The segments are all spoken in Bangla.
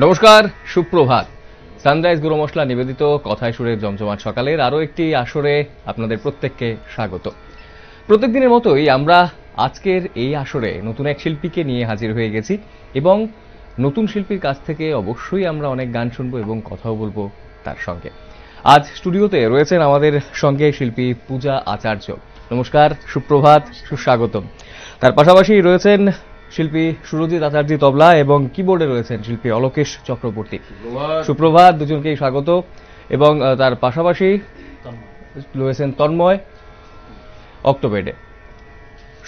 নমস্কার, সুপ্রভাত। সানরাইজ গুঁড়ো মশলা নিবেদিত কথায় সুরের জমজমাট সকালের আরো একটি আসরে আপনাদের প্রত্যেককে স্বাগত। প্রত্যেকদিনের মতোই আমরা আজকের এই আসরে নতুন এক শিল্পীকে নিয়ে হাজির হয়ে গেছি এবং নতুন শিল্পীর কাছ থেকে অবশ্যই আমরা অনেক গান শুনবো এবং কথাও বলবো তার সঙ্গে। আজ স্টুডিওতে রয়েছেন আমাদের সঙ্গে শিল্পী পূজা আচার্য। নমস্কার, সুপ্রভাত, সুস্বাগতম। তার পাশাপাশি রয়েছেন শিল্পী সুরজিৎ আচার্য তবলা এবং কিবোর্ডে রয়েছেন শিল্পী অলোকেশ চক্রবর্তী। সুপ্রভাত, দুজনকেই স্বাগত। এবং তার পাশাপাশি রয়েছেন তন্ময় অক্টোবেডে।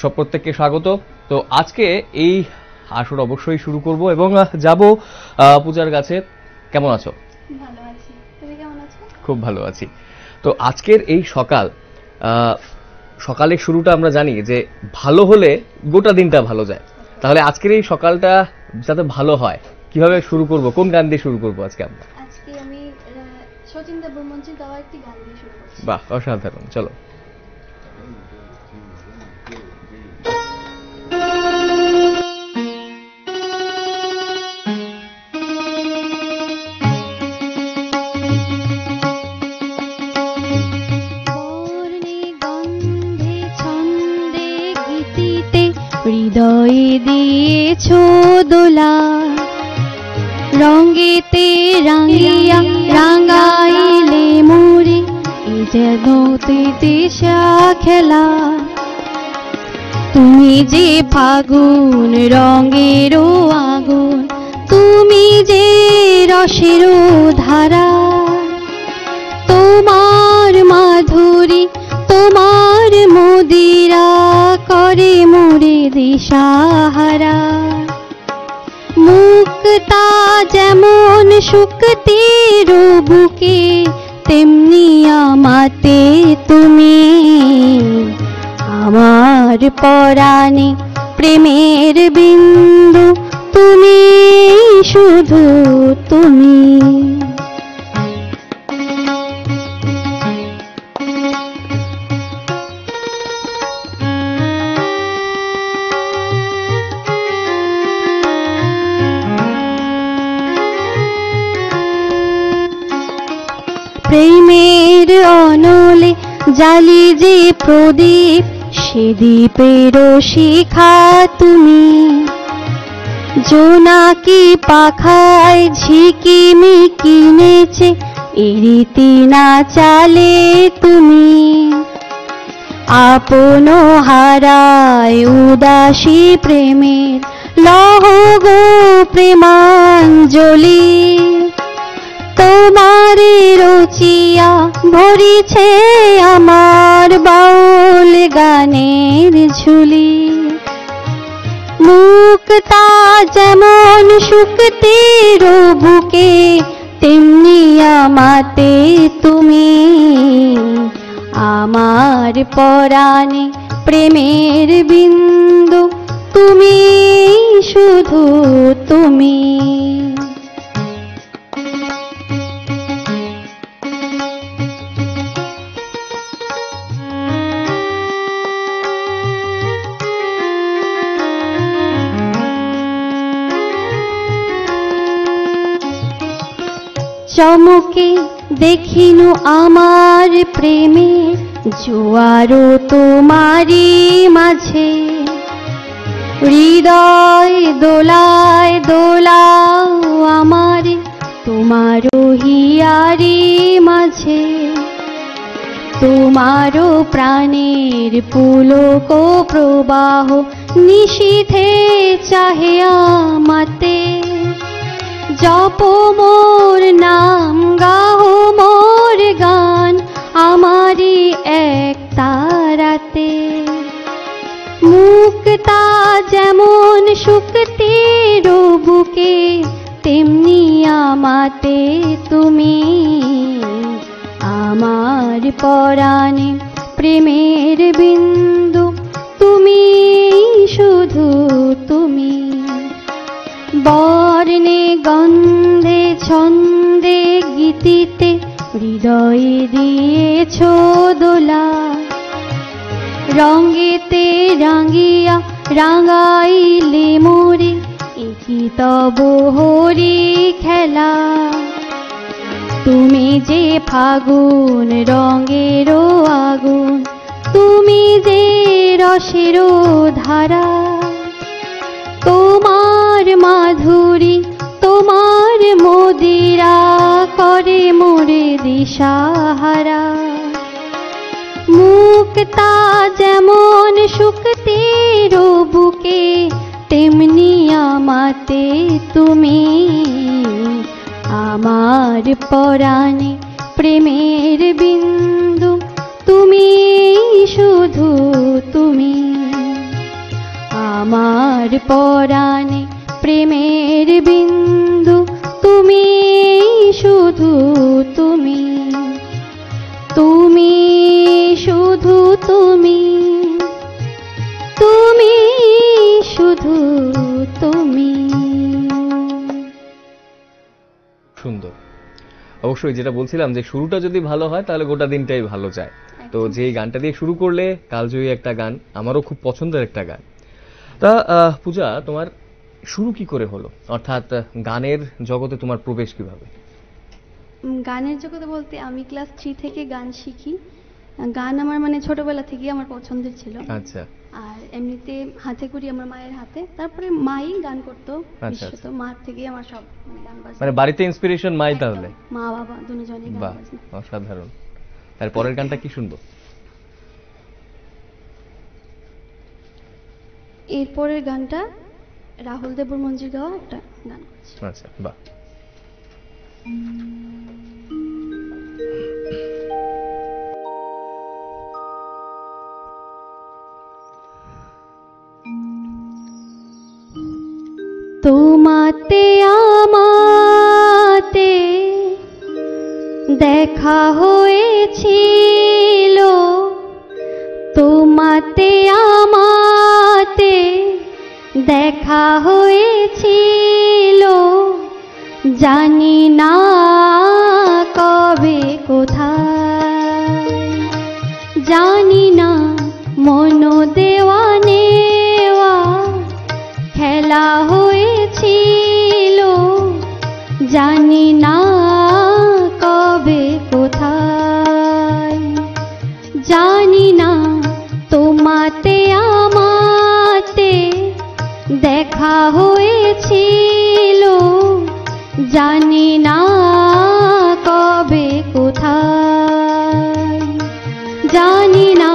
সব প্রত্যেককে স্বাগত। তো আজকে এই আসর অবশ্যই শুরু করব এবং যাব পূজার কাছে। কেমন আছো? ভালো আছি, তুমি কেমন আছো? খুব ভালো আছি। তো আজকের এই সকালের শুরুটা আমরা জানি যে ভালো হলে গোটা দিনটা ভালো যায়। তাহলে আজকের এই সকালটা যাতে ভালো হয় কিভাবে শুরু করব, কোন গান দিয়ে শুরু করব আজকে আমরা? আজকে আমি শচীন দেববর্মনের গাওয়া একটি গান দিয়ে শুরু করছি। বাহ, অসাধারণ। চলো। হৃদয়ে দিয়েছ দোলা, রঙেতে রাঙিয়া রাঙাইলে মোরে, এ যেন তেতেশা খেলা। তুমি যে ফাগুন রঙেরও আগুন, তুমি যে রসেরও ধারা, তোমার মাধুরী তোমার মদিরা করে মোরে দিশাহারা। মুক্তা যেমন শুকতির বুকে, তেমনি আমাতে তুমি, আমার পরাণে প্রেমের বিন্দু তুমি, শুধু তুমি। প্রেমের অনলে জালি যে প্রদীপ, সে দ্বীপের শিখা তুমি, জোনাকি পাখায় ঝিকিমিকি নেচে এ রীতি না চালে তুমি। আপন হারায় উদাসী প্রেমের লহ গো প্রেমাঞ্জলি, তোমারে রচিয়া ভরিছে আমার বাউল গানের ঝুলি। মুক্তা যেমন শুকতির বুকে, তেমনি আমাতে তুমি, আমার পরাণে প্রেমের বিন্দু তুমি, শুধু তুমি। চমকে দেখিনু আমার প্রেমে জোয়ারো তোমারি মাঝে, হৃদয় দোলায় দোলাও আমার তোমারও হিয়ারি মাঝে। তোমারও প্রাণের পুলক প্রবাহ নিশীথে চাহে আমাতে, জপ মোর নাম গাও মোর গান আমারি এক তারাতে। মুক্তা যেমন শুকতির বুকে, তেমনি আমাতে তুমি, আমার পরাণে প্রেমের বিন্দু তুমি, শুধু তুমি। বর্ণে গন্ধে ছন্দে গীতিতে হৃদয়ে দিয়েছ দোলা, রঙেতে রাঙিয়া রাঙাইলে মোরে, একি তব হরি যে ফাগুন রঙেরও আগুন, তুমি যে রসেরও ধারা, তোমার মাধুরী তোমার মদিরা করে মোরে দিশাহারা। মুক্তা যেমন শুকতের বুকে, তেমনি আমাতে তুমি, আমার পরাণে প্রেমের বিন্দু তুমি, শুধু তুমি, আমার পরাণে প্রেমের বিন্দু তুমি, শুধু তুমি, তুমি শুধু তুমি, তুমি শুধু তুমি। সুন্দর। অবশ্যই যেটা বলছিলাম যে শুরুটা যদি ভালো হয় তাহলে গোটা দিনটাই ভালো যায়। তো যে গানটা দিয়ে শুরু করলে, কালজয়ী একটা গান, আমারও খুব পছন্দের একটা গান। তা পূজা, তোমার শুরু কি করে হলো, অর্থাৎ গানের জগতে তোমার প্রবেশ কিভাবে? গানের জগতে বলতে আমি ক্লাস 3 থেকে গান শিখি। গান আমার মানে ছোটবেলা থেকেই আমার পছন্দের ছিল। আচ্ছা। আর এমনিতে হাতে করি আমার মায়ের হাতে, তারপরে মাই গান করতো। বিশেষত মা থেকেই আমার সব গান বাজনা। মানে বাড়িতে ইন্সপিরেশন মাই তাহলে? মা বাবা দুজনেই গান বাহ, বাজনা। অসাধারণ। তার পরের গানটা কি শুনবো? এরপরের গানটা রাহুল দেব বর্মনজির গাওয়া একটা গান করছি। আচ্ছা, বাহ। তোমাতে আমাতে দেখা হয়েছিল, তোমাতে আমাতে দেখা হয়েছিল, জানি না কবে কোথায়, জানি না মন দেওয়া নেওয়া খেলা হয়েছিল, জানি না কবে কোথায়, জানি না তোমাতে আমাতে দেখা হয়েছিল, জানি না কবে কোথায়, জানি না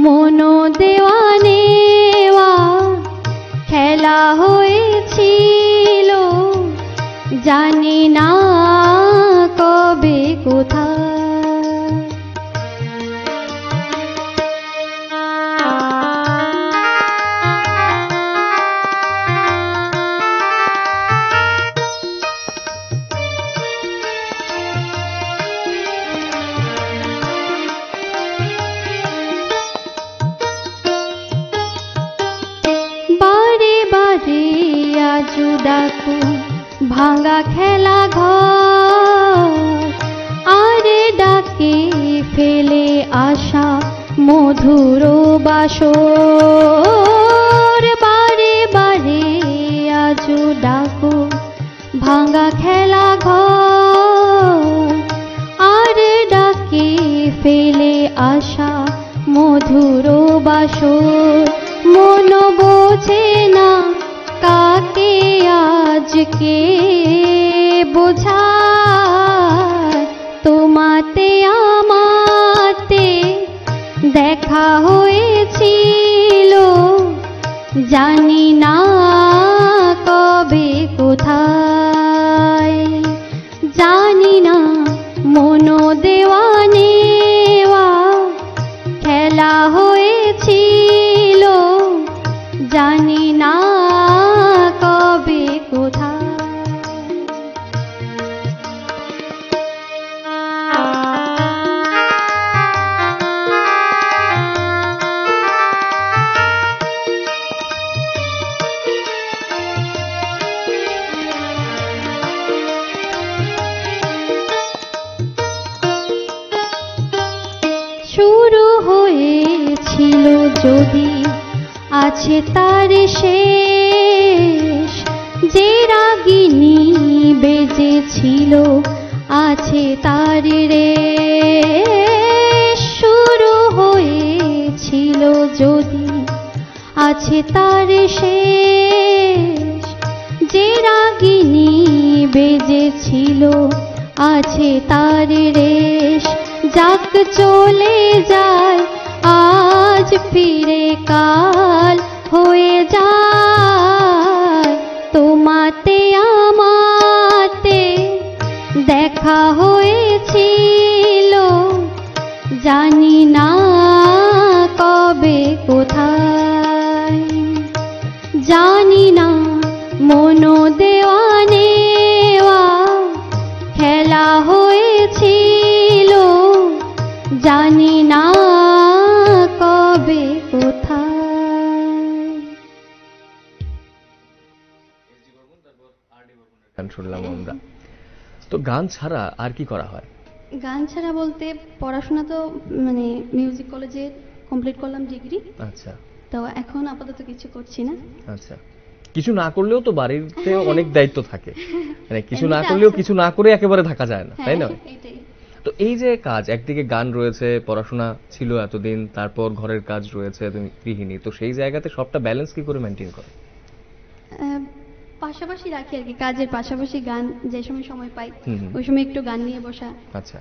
মন দেওয়া নেওয়া খেলা হয়েছিল, জানি না কবে কোথায়। বারে বারে আজু ডাকু ভাঙা খেলা ঘর, আরে ডাকে ফেলে আসা মধুর বাসর, বারে বারে আজু ডাকু ভাঙা খেলা ঘর, আরে ডাকে ফেলে আসা মধুর বাসর, মন বোঝে না কাকে আজকে বোঝায়, তোমাতে আমাতে দেখা হয়েছিল, জানি না কবে কোথায়, জানি না মন দেওয়া নেওয়া খেলা হয়েছিল, জানি না কবে কোথায়। শুরু হয়েছিল যদি আছে তার শেষ, যে রাগিনী বেজেছিল আছে তার রে শুরু হয়েছিল যদি আছে তার শেষ যে রাগিনী বেজেছিল আছে তার রেশ যাক চলে যায় আজ ফিরে কাল হয়ে যায় তোমাতে আমাতে দেখা হয়েছিল জানি না কবে কোথায় জানি না মনো দেওয়া নেওয়া খেলা হয়েছিল জানি না কবে কোথায়। গান শুনলাম আমরা। তো গান ছাড়া আর কি করা হয়? গান ছাড়া বলতে পড়াশোনা তো মানে মিউজিক কলেজে কমপ্লিট করলাম ডিগ্রি। আচ্ছা। তো এখন আপাতত কিছু করছি না। আচ্ছা, কিছু না করলেও তো বাড়িতে অনেক দায়িত্ব থাকে, মানে কিছু না এমনিতে করলেও আছে। কিছু না করে একেবারে থাকা যায় না, তাই না? হ্যাঁ, এটাই। তো এই যে কাজ, একদিকে গান রয়েছে, পড়াশোনা ছিল এতদিন, তারপর ঘরের কাজ রয়েছে, তুমি গৃহিণী, তো সেই জায়গাতে সবটা ব্যালেন্স কি করে মেনটেন করো? পাশাপাশি রাখি আর কি, কাজের পাশাপাশি গান যে সময় সময় পাই হুম হুম। ওই সময় একটু গান নিয়ে বসা, আচ্ছা।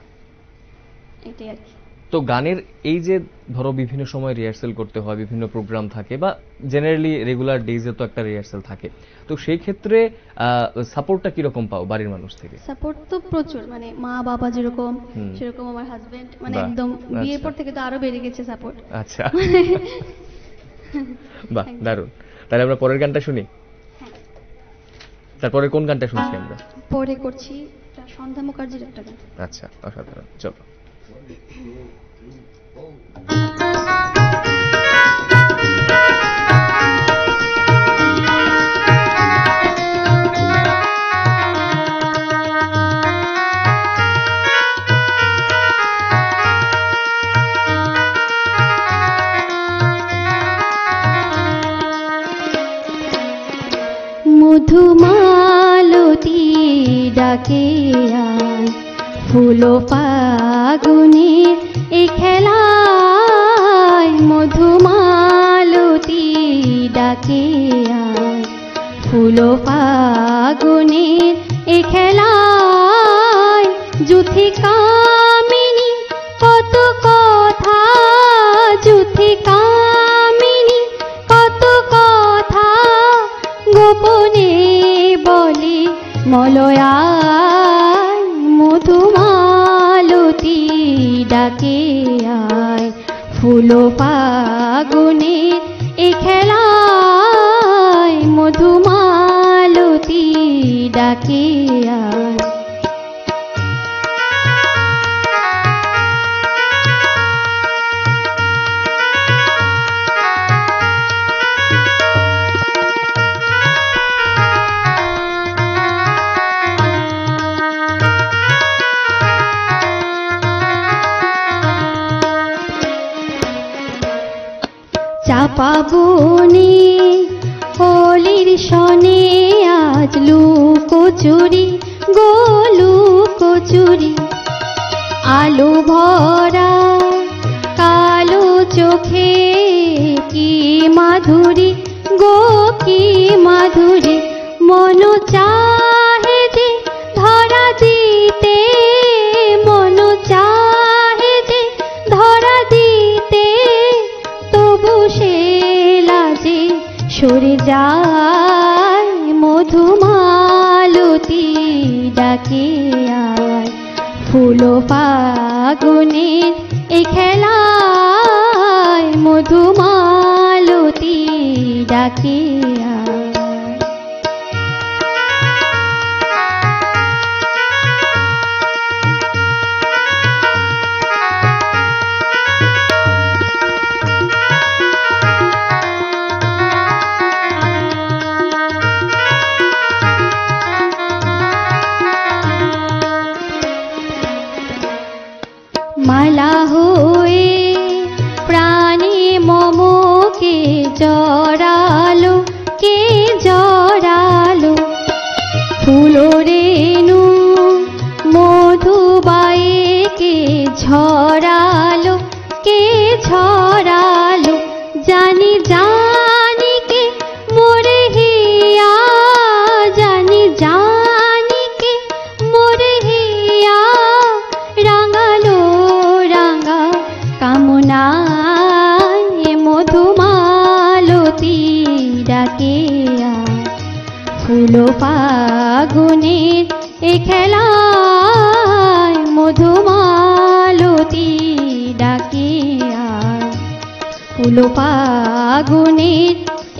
এটাই আর কি। তো গানের এই যে ধরো বিভিন্ন সময় রিহার্সেল করতে হয়, বিভিন্ন প্রোগ্রাম থাকে, বা জেনারেলি রেগুলার ডেজে তো একটা রিহার্সেল থাকে, তো সেই ক্ষেত্রে সাপোর্টটা কিরকম পাও বাড়ির মানুষ থেকে? সাপোর্ট তো প্রচুর, মানে মা বাবা যেরকম হুম। সেরকম আমার হাজবেন্ড, মানে বাহ, একদম বিয়ের আচ্ছা। পর থেকে তো আরো বেড়ে গেছে সাপোর্ট। আচ্ছা, বাহ, দারুণ। তাহলে আমরা পরের গানটা শুনি। তারপরে কোন গানটা শুনছি আমরা? পরে করছি একটা সন্ধ্যা মুখার্জির একটা গান। আচ্ছা, অসাধারণ, চলো। মধুমালতী ডাকে আয় ফুল ফাগুনের এ খেলায় মধুমালতী ডাকে আয় ফুল ফাগুনের এ খেলায় যুথি কামিনী কত কথা যুথি কামিনী কত কথা গোপনে বলে মলয়ায় মধুমালতী ডাকে আয় ফুল ফাগুনে এ খেলায় মধুমালতী ডাকে আয়। চাপা বনে হোলির সনে আজ লুকোচুরি গোলু কচুরি আলো ভরা কালো চোখে কি মাধুরী গো কি মাধুরী মন চাহে যে ধরা দিতে মন চাহে যে ধরা দিতে তবু সে লাজে সরে যায় মধুমালতী ডাকে আয় ফুল ফাগুনের এ খেলায় মধুমালতী ডাকে আয়। মালা হয়ে প্রাণে মমকে জড়ালো ঝরালো, কে ঝরালো, জানি জানি কে মোরে হিয়া, জানি জানি কে মোরে হিয়া, রাঙালো রাঙা কামনায় মধুমালতী ডাকে আয়, ফুল ফাগুনের এ খেলায় মধুমালতী ডাকে আয়, ফুল ফাগুনের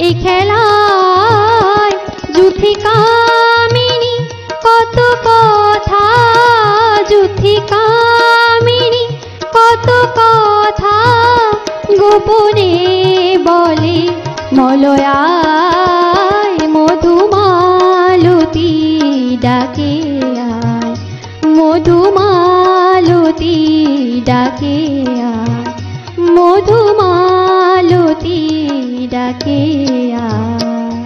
এ খেলায় যুথি কামিনী কত কথা, যুথি কামিনী কত কথা গোপনে বলে মলয়ায় মধুমালতী ডাকে আয়, মধুমালতী ডাকে আয়, মধুমালতী ডাকে আয়।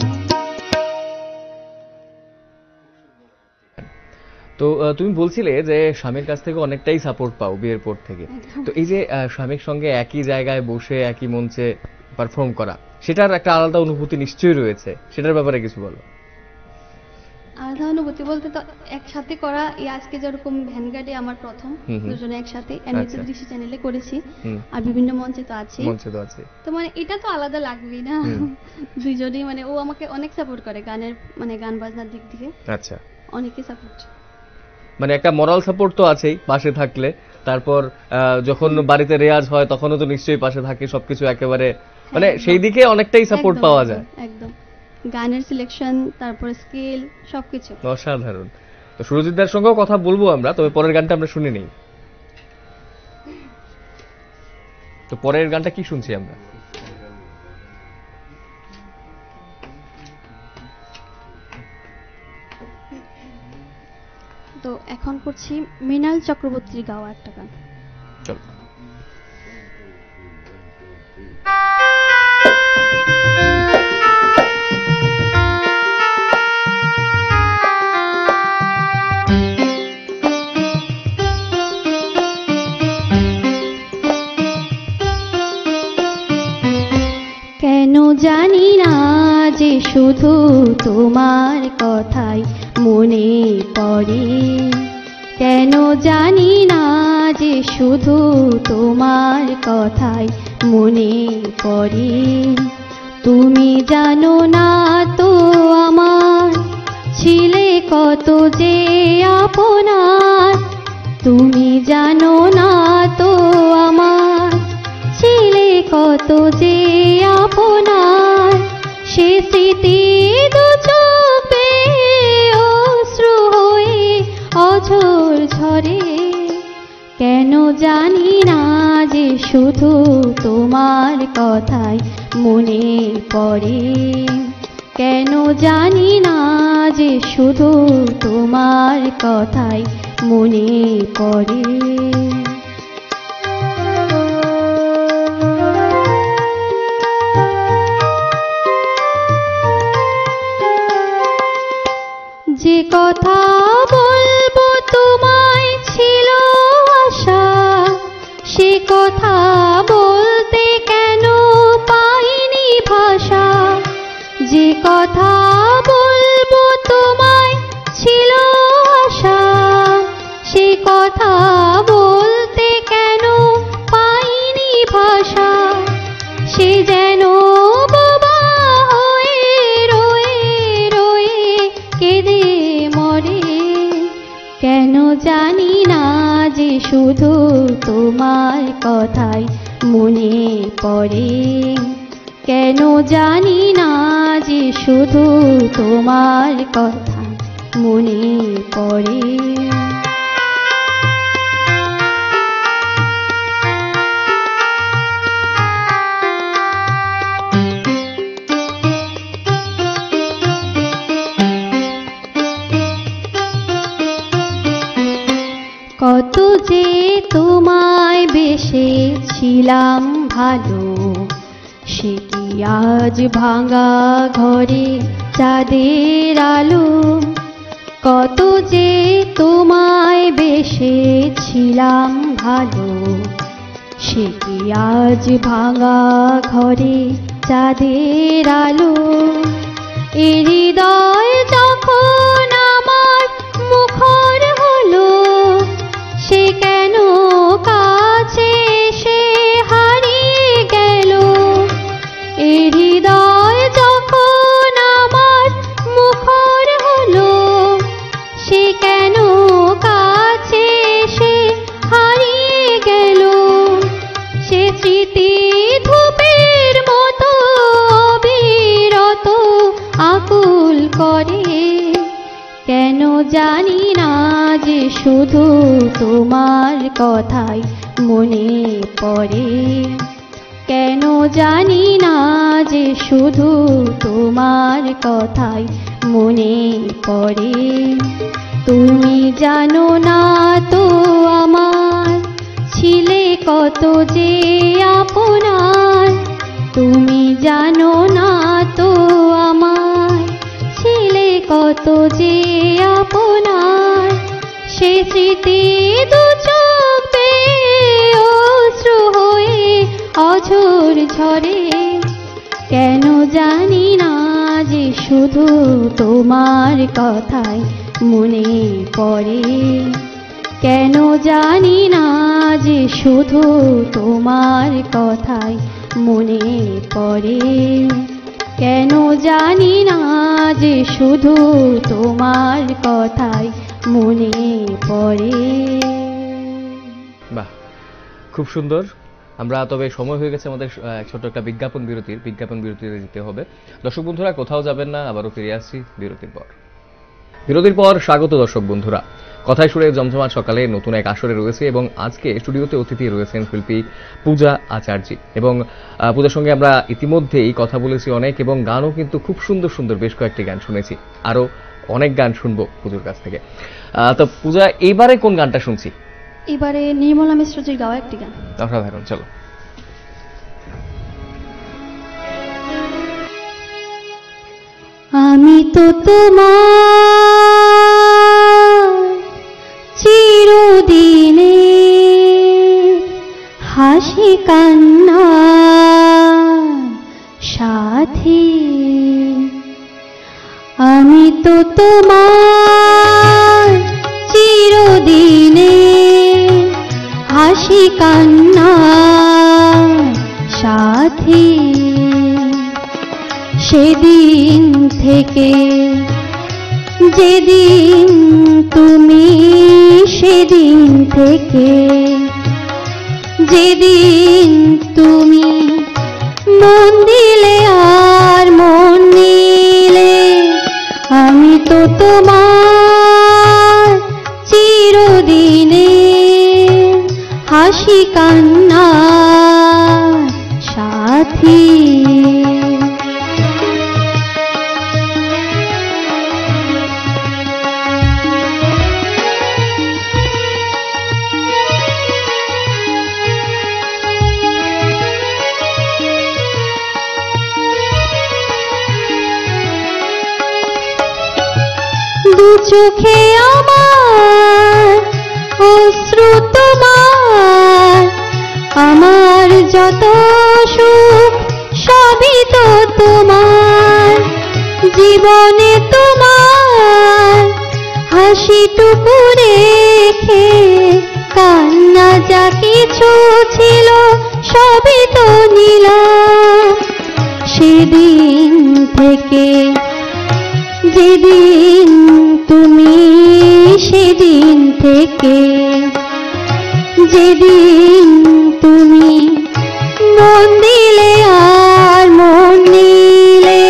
তো তুমি বলছিলে যে স্বামীর কাছ থেকে অনেকটাই সাপোর্ট পাও বিয়ের পর থেকে। তো এই যে স্বামীর সঙ্গে একই জায়গায় বসে একই মঞ্চে পারফর্ম করা, সেটার একটা আলাদা অনুভূতি নিশ্চয়ই রয়েছে, সেটার ব্যাপারে কিছু বলো। আলাদা অনুভূতি বলতে তো একসাথে করা, এই আজকে যেরকম ভ্যানগার্ডে আমার প্রথম, দুজনে একসাথে এমনিতে আচ্ছা। দৃষ্টি চ্যানেলে করেছি, হুম। আর বিভিন্ন মঞ্চে তো আছে, মঞ্চে তো আছে। তো মানে এটা তো আলাদা লাগবেই না। দুইজনেই মানে ও আমাকে অনেক সাপোর্ট করে গানের, মানে গান বাজনার দিক থেকে আচ্ছা, অনেকই সাপোর্ট। মানে একটা মোরাল সাপোর্ট তো আছেই পাশে থাকলে, তারপর যখন বাড়িতে রেয়াজ হয় তখনও তো নিশ্চয়ই পাশে থাকে, সবকিছু একেবারে মানে সেই দিকে অনেকটাই সাপোর্ট পাওয়া যায়। একদম গানের সিলেকশন, তারপরে স্কেল, সবকিছু অসাধারণ। তো সুরজিৎদার সঙ্গেও কথা বলবো আমরা, তবে পরের গানটা আমরা শুনে নিই। তো পরের গানটা কি শুনছি আমরা? তো এখন করছি মৃণাল চক্রবর্তীর গাওয়া একটা গান। চলো। কেন জানি না যে শুধু তোমার কথাই মনে পড়ে, কেন জানি না যে শুধু তোমার কথাই মনে পড়ে। তুমি জানো না তো আমার ছিলে কত যে আপনার, তুমি জানো না তো আমার ছিলে কত যে আপনার। সে স্মৃতি দু চোখে অশ্রু হয়ে অঝোর ঝরে, কেন জানি না যে শুধু তোমার কথাই মনে পড়ে, কেন জানি না যে শুধু তোমার কথাই মনে পড়ে। যে কথা বলবো তোমায় ছিল আশা, সে কথা বলতে কেন পাইনি ভাষা। যে কথা বলবো তোমায় ছিল আশা, সে কথা বলতে কেন পাইনি ভাষা। সে যেন বোবা হয়ে রয়ে রয়ে কেঁদে মরে, কেন জানি না যে শুধু তোমার কথাই মনে পড়ে, কেন জানি না যে শুধু তোমার কথা মনে পড়ে। কত যে তোমায় বেসেছিলাম ভালো, সে কি আজ ভাঙা ঘরে চাঁদের আলো। কত যে তোমায় বেসেছিলাম ছিলাম ভালো, সে কি আজ ভাঙা ঘরে চাঁদের আলো। এ হৃদয় যখন আমার মুখর হলো, সে কেন কাছে এসে হারিয়ে গেল। এ হৃদয় যখন আমার মুখর হলো, সে কেন কাছে এসে হারিয়ে গেল। সে স্মৃতি ধূপের মতো অবিরত আকুল করে, কেন জানি না যে শুধু তোমার কথাই মনে পড়ে। কেন জানি না যে শুধু তোমার কথাই মনে পড়ে। তুমি জানো না তো আমার ছিলে কত যে আপনার। তুমি জানো না তো আমার ছিলে কত যে আপনার। সে স্মৃতি দু চোখ বেয়ে অশ্রু হয়ে অঝোর ঝরে, কেন জানি না যে শুধু তোমার কথাই মনে পড়ে। কেন জানি না যে শুধু তোমার কথাই মনে পড়ে। কেন জানি না যে শুধু তোমার কথাই মনে পড়ে। বাহ, খুব সুন্দর। আমরা তবে সময় হয়ে গেছে আমাদের ছোট একটা বিজ্ঞাপন বিরতিতে যেতে হবে। দর্শক বন্ধুরা, কোথাও যাবেন না, আবারও ফিরে আসছি বিরতির পর। স্বাগত দর্শক বন্ধুরা। কথায় সুরে জমজমাট সকালে নতুন এক আসরে রয়েছে এবং আজকে স্টুডিওতে অতিথি রয়েছেন শিল্পী পূজা আচার্যী। এবং পূজার সঙ্গে আমরা ইতিমধ্যেই কথা বলেছি অনেক, এবং গানও কিন্তু খুব সুন্দর সুন্দর বেশ কয়েকটি গান শুনেছি। আরো অনেক গান শুনবো পুজোর কাছ থেকে। তো পূজা, এবারে কোন গানটা শুনছি? এবারে নির্মলা মিশ্রজির গাওয়া একটি গান। অসাধারণ, চলো। আমি তো তোমার চিরদিনে হাসি কান্না সাথী। আমি তো তোমার চিরদিনে হাসি কান্না সাথী। সেদিন থেকে যেদিন তুমি, সেদিন থেকে যেদিন তুমি মন দিলে আর মন নিলে, আমি তো তোমার চিরদিনে হাসি কান্না সাথী। দু চোখে আমার অশ্রু তোমার, আমার যত সুখ সবই তো তোমার। জীবনে তোমার হাসিটুকু রেখে কান্না যা কিছু ছিল সবই তো নিলাম। সেদিন থেকে যেদিন তুমি, সেদিন থেকে যেদিন তুমি মন দিলে আর মন নিলে,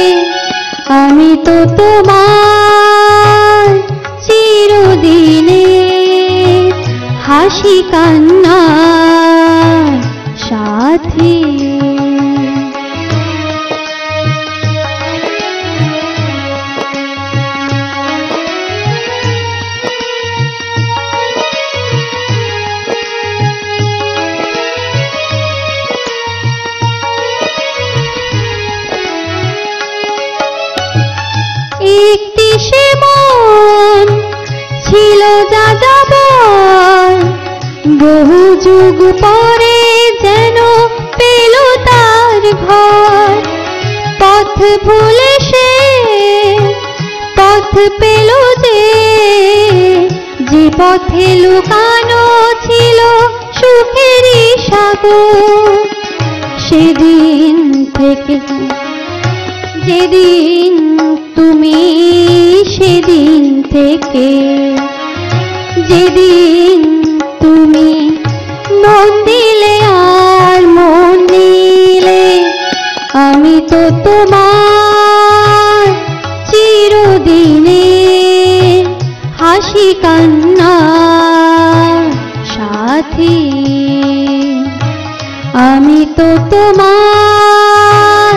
আমি তো তোমার চিরদিনে হাসি কান্না সাথী। একটি সে মন ছিল যাযাবর, বহু যুগ পরে যেন পেল তার ঘর, পথ ভুলে সে পথ পেল যে পথে লুকানো ছিল সুখেরই সাগর। সেদিন থেকে যেদিন তুমি, সেদিন থেকে যেদিন তুমি মন দিলে আর মন নিলে, আমি তো তোমার চিরদিনে হাসি কান্না সাথী। আমি তো তোমার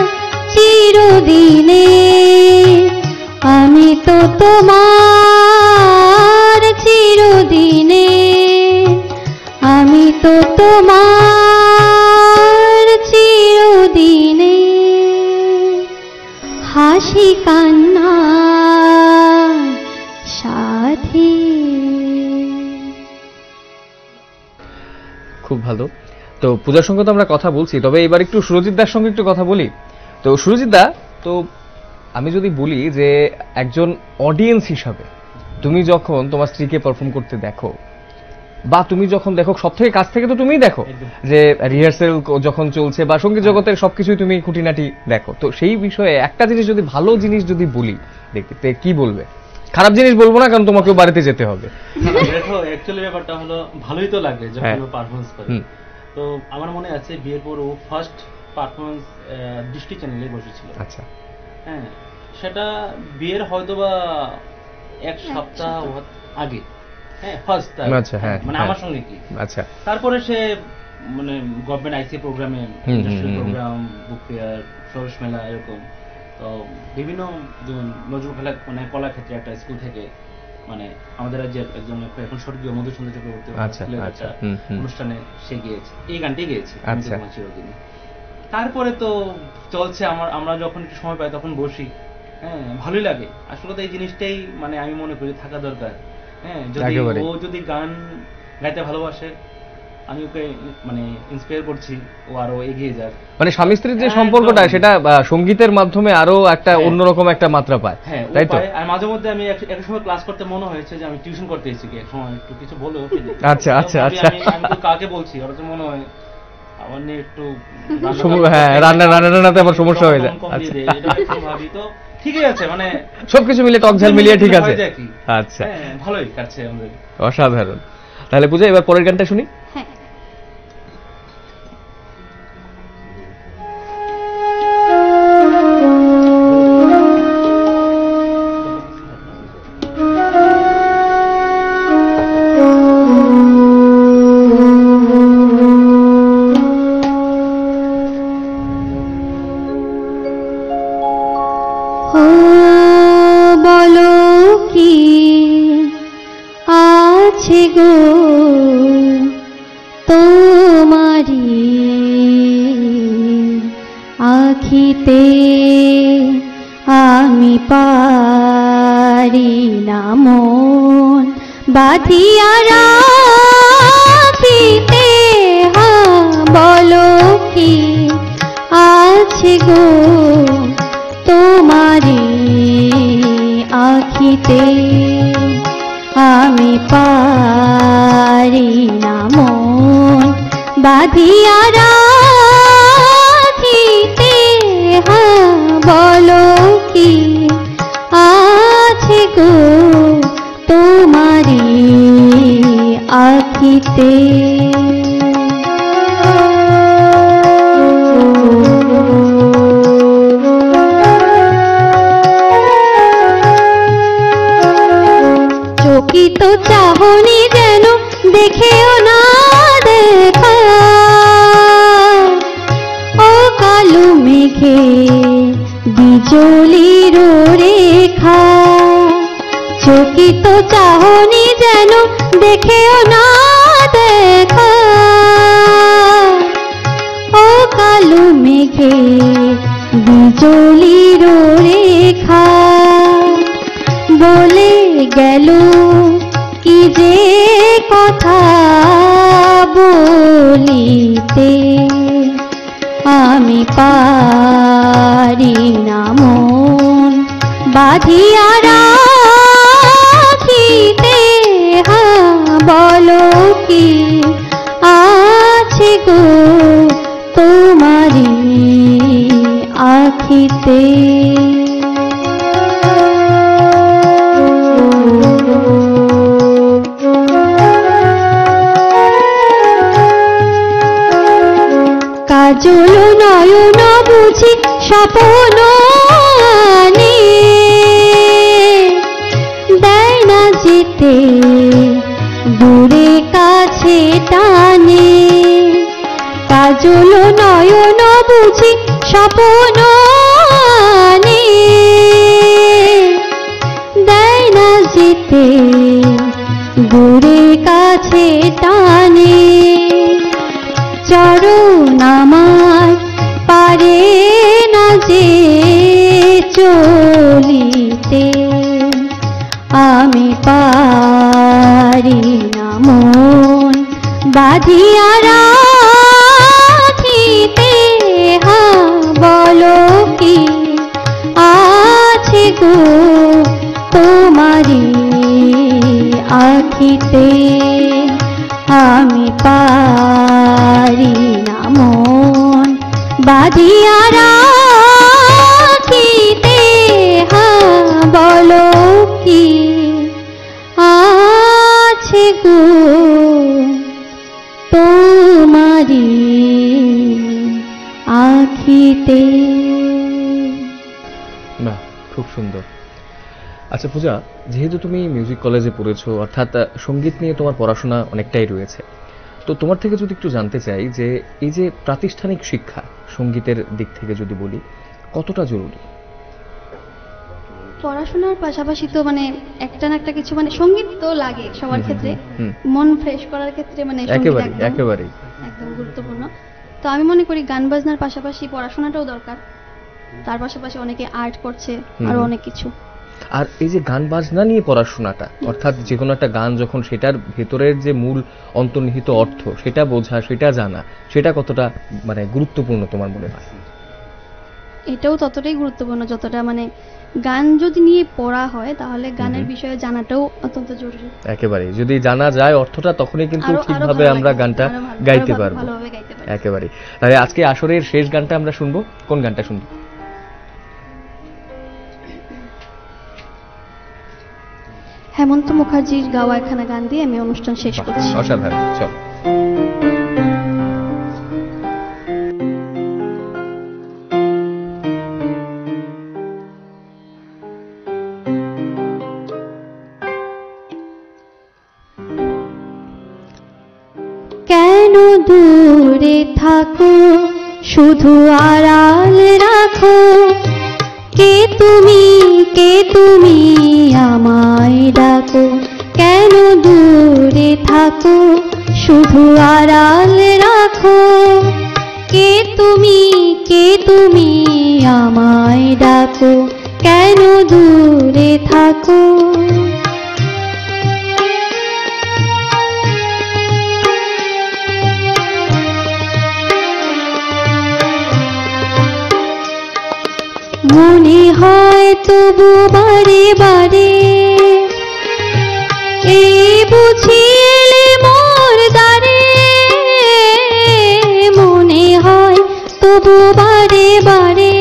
চিরদিনে, আমি তো তোমার চিরদিনে, আমি তো তোমার চিরদিনে হাসি কান্না সাথী। খুব ভালো। তো পূজার সঙ্গে তো আমরা কথা বলছি, তবে এবার একটু সুরজিৎ দার সঙ্গে একটু কথা বলি। তো সুরজিৎ দা, তো আমি যদি বলি যে একজন অডিয়েন্স হিসাবে তুমি যখন তোমার স্ত্রীকে পারফর্ম করতে দেখো, বা তুমি যখন দেখো, সব থেকে কাছ থেকে তো তুমিই দেখো যে রিহার্সেল যখন চলছে বা সঙ্গীত জগতের সবকিছুই তুমি খুঁটিনাটি দেখো, তো সেই বিষয়ে একটা জিনিস যদি, ভালো জিনিস যদি বলি দেখতে, কি বলবে? খারাপ জিনিস বলবো না, কারণ তোমাকেও বাড়িতে যেতে হবে। দেখো অ্যাকচুয়ালি ব্যাপারটা হলো ভালোই তো লাগে যখন ও পারফরমেন্স করে। তো আমার মনে আছে বিয়ের পর ও ফার্স্ট পারফরমেন্স দৃষ্টি চ্যানেলে বসেছিল। আচ্ছা। হ্যাঁ, সেটা বিয়ের হয়তোবা এক সপ্তাহ আগে। হ্যাঁ, ফার্স্ট। আচ্ছা, হ্যাঁ, মানে আমার সঙ্গে কি। আচ্ছা। তারপরে সে মানে গভর্নমেন্ট আইসি প্রোগ্রামে, ইন্ডাস্ট্রিয়াল প্রোগ্রাম, বুক ফেয়ার, সরস মেলা, এরকম তো বিভিন্ন নজরুল খেলা, মানে কলাক্ষেত্রে একটা স্কুল থেকে, মানে আমাদের রাজ্যের একজন এখন স্বর্গীয় মধুচন্দ্র চক্রবর্তী অনুষ্ঠানে সে গিয়েছে, এই গানটি গিয়েছে চিরদিনে। তারপরে তো চলছে, আমরা যখন একটু সময় পাই তখন বসি। হ্যাঁ, ভালোই লাগে আসলে। তো এই জিনিসটাই মানে আমি মনে করি থাকা দরকার। হ্যাঁ, যদি ও যদি গান গাইতে ভালোবাসে, আমি ওকে মানে ইন্সপায়ার করছি ও আরো এগিয়ে যাক। মানে স্বামী স্ত্রীর যে সম্পর্কটা, সেটা সঙ্গীতের মাধ্যমে আরো একটা অন্যরকম একটা মাত্রা পায়। হ্যাঁ, তাই তো। আর মাঝে মধ্যে আমি এক সময় ক্লাস করতে মনে হয়েছে যে আমি টিউশন করতে এসেছি, এক সময় একটু কিছু বলে ওকে। আচ্ছা আচ্ছা আচ্ছা। আমি তো কাকে বলছি, ওরা তো মনে হয় আমার নিয়ে একটু হ্যাঁ, রান্নাতে আবার সমস্যা হয়ে যায়। আচ্ছা, এটা একটু ভাবি তো ঠিকই আছে, মানে সবকিছু মিলিয়ে টক ঝাল মিলিয়ে ঠিক আছে। আচ্ছা, ভালোই কাটছে আমাদের। অসাধারণ। তাহলে পূজা, এবার পরের গানটা শুনি। হ্যাঁ। আখিতে আমি পারি না মন বাঁধিয়া রাখিতে, বলো কি আছে গো তোমারি আখিতে, আমি পারি না মন বাঁধিয়া রাখিতে, বলো কি আছে গো তোমারি আখিতে। চকিত চাহনি যেন দেখেও না দেখা, ও কালো মেঘে বিজলির রেখা, চকিত চাহনি যেন দেখেও না দেখা, ও কালো মেঘে বিজলির রেখা, বলে গেল কি যে কথা বলিতে আমি পারি না মন বাঁধিয়া রাখিতে। বলো কি আছে গো তোমারি আখিতে। কাজল নয়ন বুঝি স্বপ্ন আনে, দেয় না যেতে দূরে কাছে টানে। কাজল নয়ন বুঝি স্বপ্ন আনে, দেয় না যেতে দূরে কাছে টানে। চরণ আমার পারে না যে চলিতে, আমি পারি না মন বাঁধিয়া রাখিতে। বলো কি আছে গো তোমারি আখিতে, আমি পারি না মন বাঁধিয়া রাখিতে। বলো কি আছে গো তোমারি আখিতে। বাহ, খুব সুন্দর। আচ্ছা পূজা, যেহেতু তুমি মিউজিক কলেজে পড়েছো, অর্থাৎ সঙ্গীত নিয়ে তোমার পড়াশোনা অনেকটাই রয়েছে, তো তোমার থেকে যদি একটু জানতে চাই যে এই যে প্রাতিষ্ঠানিক শিক্ষা সঙ্গীতের দিক থেকে যদি বলি, কতটা জরুরি? পড়াশোনার পাশাপাশি তো মানে একটা না একটা কিছু মানে সঙ্গীত তো লাগে সবার ক্ষেত্রে, মন ফ্রেশ করার ক্ষেত্রে মানে একেবারেই একদম গুরুত্বপূর্ণ। তো আমি মনে করি গান বাজনার পাশাপাশি পড়াশোনাটাও দরকার, তার পাশাপাশি অনেকে আর্ট করছে, আরো অনেক কিছু। আর এই যে গান বাজনা নিয়ে পড়াশোনাটা, অর্থাৎ যে কোনো একটা গান যখন সেটার ভেতরের যে মূল অন্তর্নিহিত অর্থ সেটা বোঝা, সেটা জানা, সেটা কতটা মানে গুরুত্বপূর্ণ তোমার মনে হয়? এটাও ততটাই গুরুত্বপূর্ণ যতটা মানে গান যদি নিয়ে পড়া হয় তাহলে গানের বিষয়ে জানাটাও অত্যন্ত জরুরি। একেবারে যদি জানা যায় অর্থটা, তখনই কিন্তু ঠিকভাবে আমরা গানটা গাইতে পারবো। একেবারে। তাহলে আজকে আসরের শেষ গানটা আমরা শুনবো, কোন গানটা শুনবো? হেমন্ত মুখার্জির গাওয়া একখানা গান দিয়ে আমি অনুষ্ঠান শেষ করছি। অসাধারণ, চল। কেন দূরে থাকো শুধু আড়াল রাখো, কে তুমি আমায় ডাকো। কেন দূরে থাকো শুধু আড়াল রাখো, কে তুমি আমায় ডাকো। কেন দূরে থাকো মনে হয় তবু বারে বারে, এই বুঝিলে মোর দ্বারে। মনে হয় তবু বারে বারে,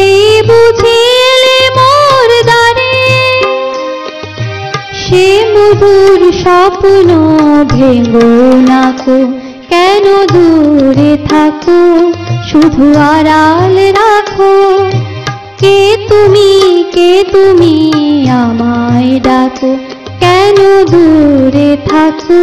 এই বুঝিলে মোর দ্বারে। সে মধুর স্বপ্ন ভেঙো নাকো, কেন দূরে থাকো শুধু আড়াল রাখো। কে তুমি আমায় ডাকো, কেন দূরে থাকো।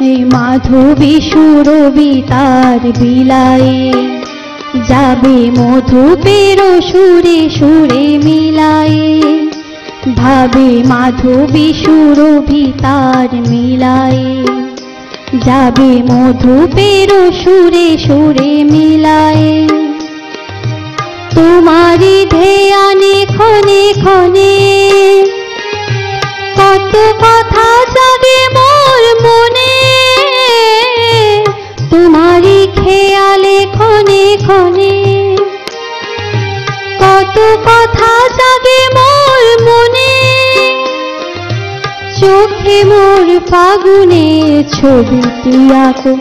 এই মাধবী সুরবি তার বিলায়ে, যাবে মধুপের সুরে সুরে মিলায়ে। ভাবে মাধবী সুরভি তার মিলায়ে, যাবে মধুপের সুরে সুরে মিলায়ে তোমারি ধ্যানে ক্ষণে ক্ষণে কত কথা জাগে মোর মনে তোমারি খেয়ালে ক্ষণে ক্ষণে কত কথা জাগে মোর মনে চোখে মোর ফাগুনের ছবিটি আঁকো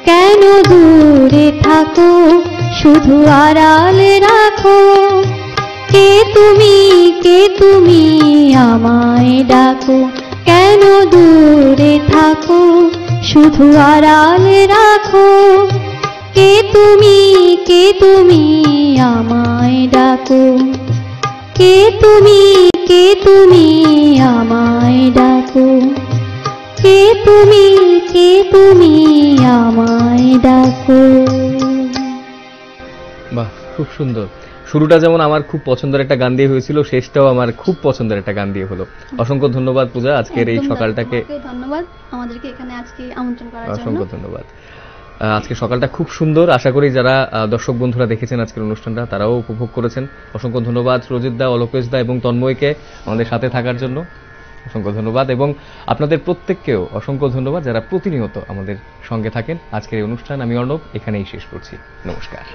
কেন দূরে থাকো শুধু আড়ালে রাখো কে তুমি আমায় ডাকো কেন দূরে থাকো শুধু আড়ালে রাখো কে তুমি আমায় ডাকো কে তুমি আমায় ডাকো কে তুমি আমায় ডাকো। বাহ, খুব সুন্দর। শুরুটা যেমন আমার খুব পছন্দের একটা গান দিয়ে হয়েছিল, শেষটাও আমার খুব পছন্দের একটা গান দিয়ে হলো। অসংখ্য ধন্যবাদ পূজা আজকের এই একদম সকালটাকে। তোমাকেও ধন্যবাদ আমাদেরকে এখানে আজকে আমন্ত্রণ করার জন্য। অসংখ্য ধন্যবাদ। আজকে সকালটা খুব সুন্দর, আশা করি যারা দর্শক বন্ধুরা দেখেছেন আজকের অনুষ্ঠানটা তারাও উপভোগ করেছেন। অসংখ্য ধন্যবাদ রজিত দা, অলোকেশ দা এবং তন্ময়কে আমাদের সাথে থাকার জন্য অসংখ্য ধন্যবাদ, এবং আপনাদের প্রত্যেককেও অসংখ্য ধন্যবাদ যারা প্রতিনিয়ত আমাদের সঙ্গে থাকেন। আজকের এই অনুষ্ঠান আমি অর্ণব এখানেই শেষ করছি। নমস্কার।